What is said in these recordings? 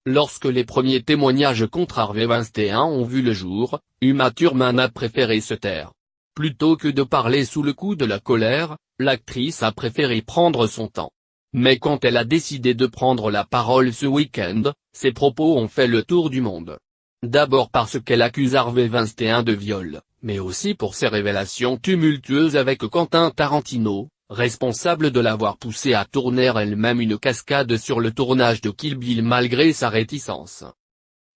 Lorsque les premiers témoignages contre Harvey Weinstein ont vu le jour, Uma Thurman a préféré se taire. Plutôt que de parler sous le coup de la colère, l'actrice a préféré prendre son temps. Mais quand elle a décidé de prendre la parole ce week-end, ses propos ont fait le tour du monde. D'abord parce qu'elle accuse Harvey Weinstein de viol, mais aussi pour ses révélations tumultueuses avec Quentin Tarantino, responsable de l'avoir poussée à tourner elle-même une cascade sur le tournage de Kill Bill malgré sa réticence.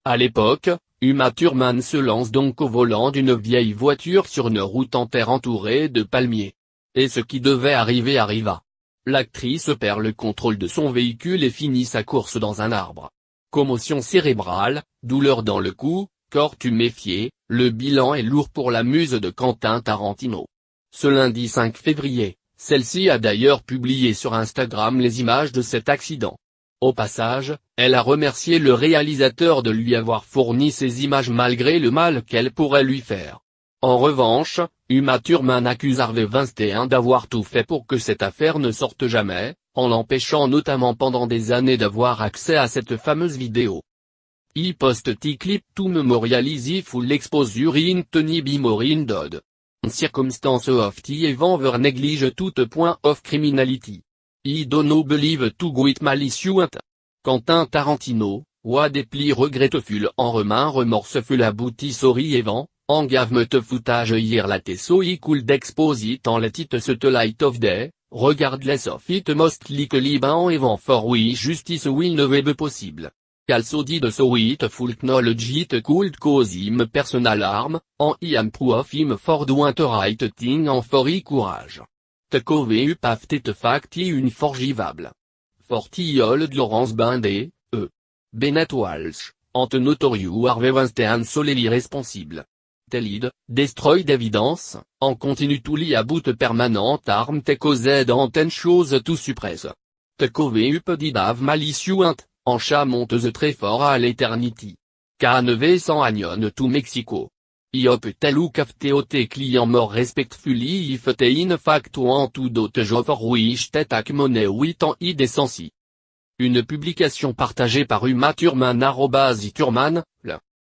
À l'époque, Uma Thurman se lance donc au volant d'une vieille voiture sur une route en terre entourée de palmiers. Et ce qui devait arriver arriva. L'actrice perd le contrôle de son véhicule et finit sa course dans un arbre. Commotion cérébrale, douleur dans le cou, corps tuméfié, le bilan est lourd pour la muse de Quentin Tarantino. Ce lundi 5 février, celle-ci a d'ailleurs publié sur Instagram les images de cet accident. Au passage, elle a remercié le réalisateur de lui avoir fourni ces images malgré le mal qu'elle pourrait lui faire. En revanche, Uma Thurman accuse Harvey Weinstein d'avoir tout fait pour que cette affaire ne sorte jamais, en l'empêchant notamment pendant des années d'avoir accès à cette fameuse vidéo. I post-ti clip to memorialize full exposure in Tony B. Morin Dodd. Circumstance of the event were neglige toute point of criminality. I don't know believe to great malicious. Quentin Tarantino, what deeply regretful en romain remorseful about the sorry event, engagement footage hier late so I could expose it en let it the light of day, regardless of it most likely an event for which justice will never be possible. Also did so it full knowledge it could cause him personal harm, and I am proof him for doing the right thing and for I courage. The cove up after the fact is unforgivable. For the old Lawrence Bindé, Bennett Walsh, and the notorious Harvey Weinstein solely responsible. The lead, destroyed evidence, and continue to lie about permanent harm the caused and chose to suppress. The cove up did have malicious en chat monteuse très fort à l'éternity. K9 sans agnon to Mexico. Iop telu cafteote client more respectfully if te in fact want to dot job which te tak money wit en id essenci. Une publication partagée par Uma Thurman @iThurman, le